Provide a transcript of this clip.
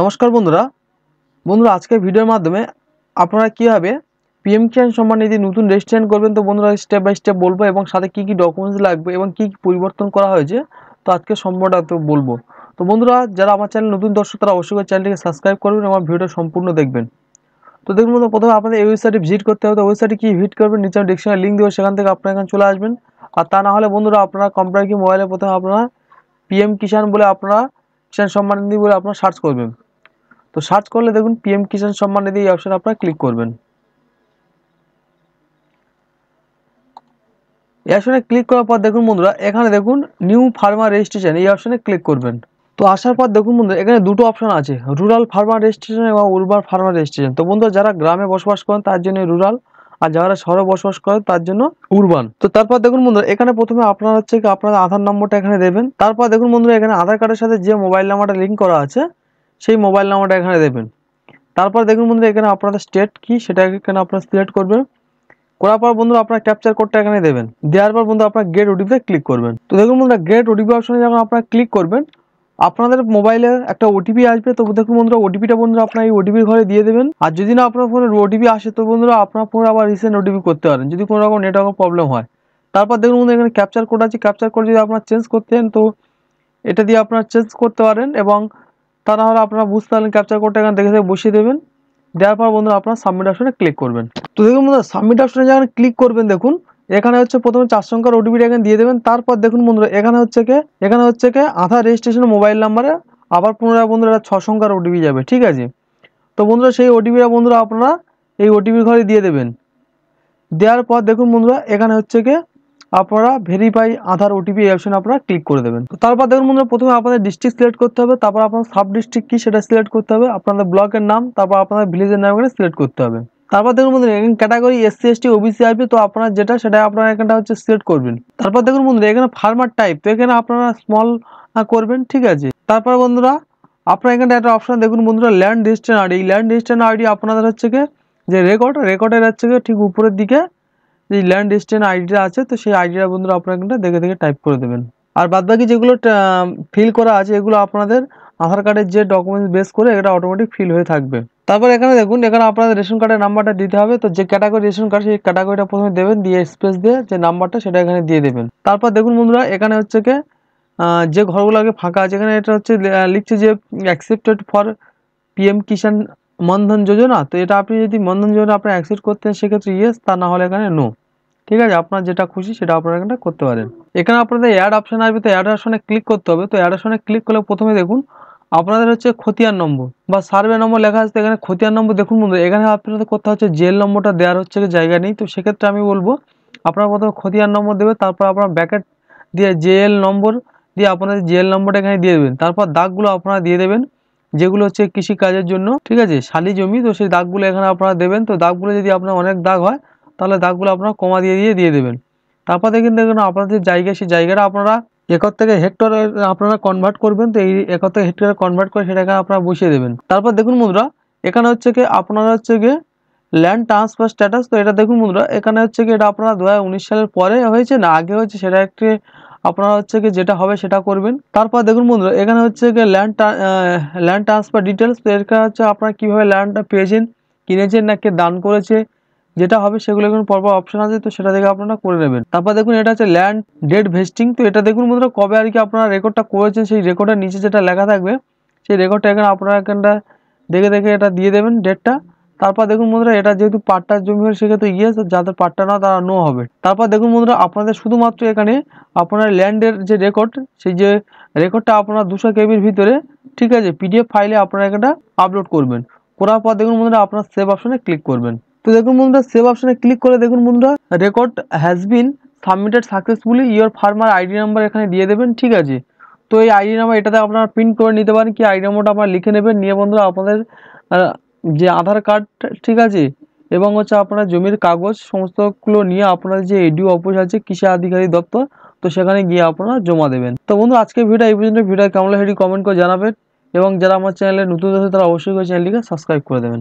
নমস্কার বন্ধুরা বন্ধুরা আজকের ভিডিওর মাধ্যমে আপনারা কিভাবে পিএম কিষাণ সম্মান নিধি নতুন রেজিস্ট্রেশন করবেন। তো বন্ধুরা স্টেপ বাই স্টেপ বলবো এবং সাথে কি কি ডকুমেন্টস লাগবে এবং কি কি পরিবর্তন করা হয়েছে তো আজকে সম্পূর্ণটা তো বলবো। তো বন্ধুরা যারা আমার চ্যানেল নতুন দর্শক তারা অবশ্যই চ্যানেলটিকে সাবস্ক্রাইব করবেন এবং ভিডিওটা সম্পূর্ণ দেখবেন। তো দেখুন বন্ধুরা প্রথমে আপনাদের এই ওয়েবসাইটে ভিজিট করতে হবে। তো ওয়েবসাইটে কি ভিজিট করবেন, নিচে আমি ডেসক্রিপশনে লিঙ্ক দেবো, সেখান থেকে আপনারা এখানে চলে আসবেন। আর তা না হলে বন্ধুরা আপনারা কম্পিউটার কি মোবাইলে প্রথমে আপনারা পিএম কিষাণ বলে আপনারা কিষাণ সম্মান নিধি বলে আপনারা সার্চ করবেন। তো সার্চ করলে দেখুন পিএম কিষাণ সম্মান নিধি এই অপশন আপনারা ক্লিক করবেন। এই অপশনে ক্লিক করার পর দেখুন বন্ধুরা এখানে দেখুন নিউ ফার্মার রেজিস্ট্রেশন এই অপশনে ক্লিক করবেন। তো আসার পর দেখুন বন্ধুরা এখানে দুটো অপশন আছে, রুরাল ফার্মার রেজিস্ট্রেশন এবং উর্বান ফার্মার রেজিস্ট্রেশন। তো বন্ধুরা যারা গ্রামে বসবাস করেন তার জন্য রুরাল, আর যারা শহরে বসবাস করেন তার জন্য উর্বান। তো তারপর দেখুন বন্ধুরা এখানে প্রথমে আপনারা হচ্ছে কি আপনাদের আধার নম্বরটা এখানে দেবেন। তারপর দেখুন বন্ধুরা এখানে আধার কার্ডের সাথে যে মোবাইল নাম্বারটা লিঙ্ক করা আছে সেই মোবাইল নাম্বারটা এখানে দেবেন। তারপর দেখুন বন্ধুরা এখানে আপনাদের স্টেট কি সেটা এখানে আপনারা সিলেক্ট করবেন। করার পর বন্ধুরা আপনারা ক্যাপচার কোডটা এখানে দেবেন। দেওয়ার পর বন্ধুরা আপনারা গেট ওটিপিতে ক্লিক করবেন। তো দেখুন বন্ধুরা গেট ওটিপি অপশনে যখন আপনারা ক্লিক করবেন আপনাদের মোবাইলে একটা ওটিপি আসবে। তো দেখুন বন্ধুরা ওটিপিটা বন্ধুরা আপনারা এই ওটিপির ঘরে দিয়ে দেবেন। আর যদি না আপনার ফোনে ওটিপি আসে তো বন্ধুরা আপনার ফোনে আবার রিসেন্ট ওটিপি করতে পারেন যদি কোনো রকম নেটওয়ার্ক প্রবলেম হয়। তারপর দেখুন বন্ধুরা এখানে ক্যাপচার কোড আছে, ক্যাপচার কোড যদি আপনারা চেঞ্জ করতে চান তো এটা দিয়ে আপনারা চেঞ্জ করতে পারেন, এবং তা না হলে আপনারা বুঝতে পারলেন ক্যাপচার কোডটা এখানে দেখে বসিয়ে দেবেন। দেওয়ার পর বন্ধুরা আপনারা সাবমিট অপশনে ক্লিক করবেন। তো দেখুন বন্ধুরা সাবমিট অপশনে যখন ক্লিক করবেন দেখুন এখানে হচ্ছে প্রথমে 4 সংখ্যার ওটিপিটা এখানে দিয়ে দেবেন। তারপর দেখুন বন্ধুরা এখানে হচ্ছে কি আধার রেজিস্ট্রেশন মোবাইল নাম্বারে আবার পুনরায় বন্ধুরা 6 সংখ্যার ওটিপি যাবে, ঠিক আছে। তো বন্ধুরা সেই ওটিপিটা বন্ধুরা আপনারা এই ওটিপির ঘরে দিয়ে দেবেন। দেওয়ার পর দেখুন বন্ধুরা এখানে হচ্ছে কি আপনারা ভেরিফাই আধার ওটিপি এই অপশনে আপনারা ক্লিক করে দেবেন। তো তারপর দেখুন বন্ধুরা প্রথমে আপনাদের ডিস্ট্রিক্ট সিলেক্ট করতে হবে, তারপর আপনার সাব ডিস্ট্রিক্ট কি সেটা সিলেক্ট করতে হবে, আপনাদের ব্লকের নাম, তারপর আপনাদের ভিলেজের নাম এখানে সিলেক্ট করতে হবে। তারপর দেখুন বন্ধুরা এখানে ক্যাটাগরি SC ST OBC আসবে, তো আপনারা যেটা সেটা আপনারা এখানটা হচ্ছে সিলেক্ট করবেন। তারপর দেখুন বন্ধুরা এখানে ফার্মার টাইপ, তো এখানে আপনারা স্মল করবেন, ঠিক আছে। তারপর বন্ধুরা আপনারা এখানে একটা অপশন দেখুন বন্ধুরা ল্যান্ড রেজিস্ট্রেশন আইডি। এই ল্যান্ড রেজিস্ট্রেশন আইডি আপনাদের হচ্ছে কি যে রেকর্ডের হচ্ছে কি ঠিক উপরের দিকে যে ল্যান্ড রেজিস্ট্রেশন আইডিটা আছে তো সেই আইডিটা বন্ধুরা আপনারা এখানটা দেখে দেখে টাইপ করে দেবেন। আর বাদবাকি যেগুলো ফিল করা আছে এগুলো আপনাদের আধার কার্ডের যে ডকুমেন্টস বেস করে এটা অটোমেটিক ফিল হয়ে থাকবে। তারপর এখানে দেখুন এখানে আপনাদের রেশন কার্ডের নাম্বারটা দিতে হবে। তো যে ক্যাটাগরি রেশন কার্ড সেই ক্যাটাগরিটা প্রথমে দেবেন, দিয়ে স্পেস দিয়ে যে নাম্বারটা সেটা এখানে দিয়ে দেবেন। তারপর দেখুন বন্ধুরা এখানে হচ্ছে কি যে ঘরগুলো আগে ফাঁকা আছে এখানে এটা হচ্ছে লিখছে যে অ্যাকসেপ্টেড ফর পিএম কিষাণ মনধন যোজনা। তো এটা আপনি যদি মনধন যোজনা আপনি অ্যাকসেপ্ট করতেন সেক্ষেত্রে ইয়েস, তা না হলে এখানে নো, ঠিক আছে। আপনার যেটা খুশি সেটা আপনারা এখানটা করতে পারেন। এখানে আপনাদের অ্যাড অপশন আসবে, তো অ্যাড অপশনে ক্লিক করতে হবে। তো অ্যাড অপশনে ক্লিক করলে প্রথমে দেখুন আপনাদের হচ্ছে খতিয়ান নম্বর বা সার্ভে নম্বর লেখা আছে, এখানে খতিয়ান নম্বর দেখুন বন্ধু এখানে আপনাদের করতে হচ্ছে জেল নম্বরটা দেওয়ার হচ্ছে জায়গা নেই। তো সেক্ষেত্রে আমি বলবো আপনারা প্রথমে খতিয়ান নম্বর দেবে, তারপর আপনার ব্যাকেট দিয়ে জেএল নম্বর দিয়ে আপনাদের জেএল নম্বরটা এখানে দিয়ে দেবেন। তারপর দাগগুলো আপনারা দিয়ে দেবেন যেগুলো হচ্ছে কৃষি কাজের জন্য, ঠিক আছে, শালি জমি। তো সেই দাগগুলো এখানে আপনারা দেবেন। তো দাগগুলো যদি আপনার অনেক দাগ হয় তাহলে দাগগুলো আপনারা কমা দিয়ে দেবেন। তারপর দেখুন আপনাদের জায়গা সেই জায়গাটা আপনারা একর থেকে হেক্টর আপনারা কনভার্ট করবেন। তো এই একর থেকে হেক্টরে কনভার্ট করে সেটাকে আপনারা বসিয়ে দেবেন। তারপর দেখুন বন্ধুরা এখানে হচ্ছে কি আপনারা হচ্ছে কি ল্যান্ড ট্রান্সফার স্ট্যাটাস। তো এটা দেখুন বন্ধুরা এখানে হচ্ছে কি এটা আপনারা 2019 সালের পরে হয়েছে না আগে হয়েছে সেটা একটি আপনারা হচ্ছে কি যেটা হবে সেটা করবেন। তারপর দেখুন বন্ধুরা এখানে হচ্ছে কি ল্যান্ড ট্রান্সফার ডিটেলস। তো এখানে হচ্ছে আপনারা কিভাবে ল্যান্ডটা পেয়েছেন, কিনেছেন না কে দান করেছে, যেটা হবে সেগুলো এখন পরপর অপশন আছে তো সেটা থেকে আপনারা করে নেবেন। তারপর দেখুন এটা হচ্ছে ল্যান্ড ডেট ভেস্টিং। তো এটা দেখুন বন্ধুরা কবে আর কি আপনারা রেকর্ডটা করেছেন সেই রেকর্ডের নিচে যেটা লেখা থাকবে সেই রেকর্ডটা এখানে আপনারা এখানটা দেখে দেখে এটা দিয়ে দেবেন ডেটটা। তারপর দেখুন বন্ধুরা এটা যেহেতু পাট্টার জমি হয় সেক্ষেত্রে ইয়েস, যাদের পাট্টা না তারা নো হবে। তারপর দেখুন বন্ধুরা আপনাদের শুধুমাত্র এখানে আপনার ল্যান্ডের যে রেকর্ড সেই যে রেকর্ডটা আপনারা 200 কেবির ভিতরে, ঠিক আছে, PDF ফাইলে আপনারা এটা আপলোড করবেন। করার পর দেখুন বন্ধুরা আপনারা সেভ অপশনে ক্লিক করবেন। তো দেখুন বন্ধুরা সেভ অপশনে ক্লিক করে দেখুন বন্ধুরা record has been submitted successfully, your farmer ID number এখানে দিয়ে দেবেন, ঠিক আছে। তো এই আইডি নাম্বার এটাতে আপনারা প্রিন্ট করে নিতে পারেন, কি আইডি নাম্বারটা আপনারা লিখে নেবেন, নিয়ে বন্ধুরা আপনাদের যে আধার কার্ড, ঠিক আছে, এবং হচ্ছে আপনার জমির কাগজ সমস্তগুলো নিয়ে আপনাদের যে এডিও অফিস আছে কৃষি আধিকারিক দপ্তর, তো সেখানে গিয়ে আপনারা জমা দেবেন। তো বন্ধু আজকে ভিডিও এই পর্যন্ত। ভিডিও কেমন লাগে সেটি কমেন্ট করে জানাবেন, এবং যারা আমার চ্যানেলে নতুন আছে তারা অবশ্যই চ্যানেলটিকে সাবস্ক্রাইব করে দেবেন।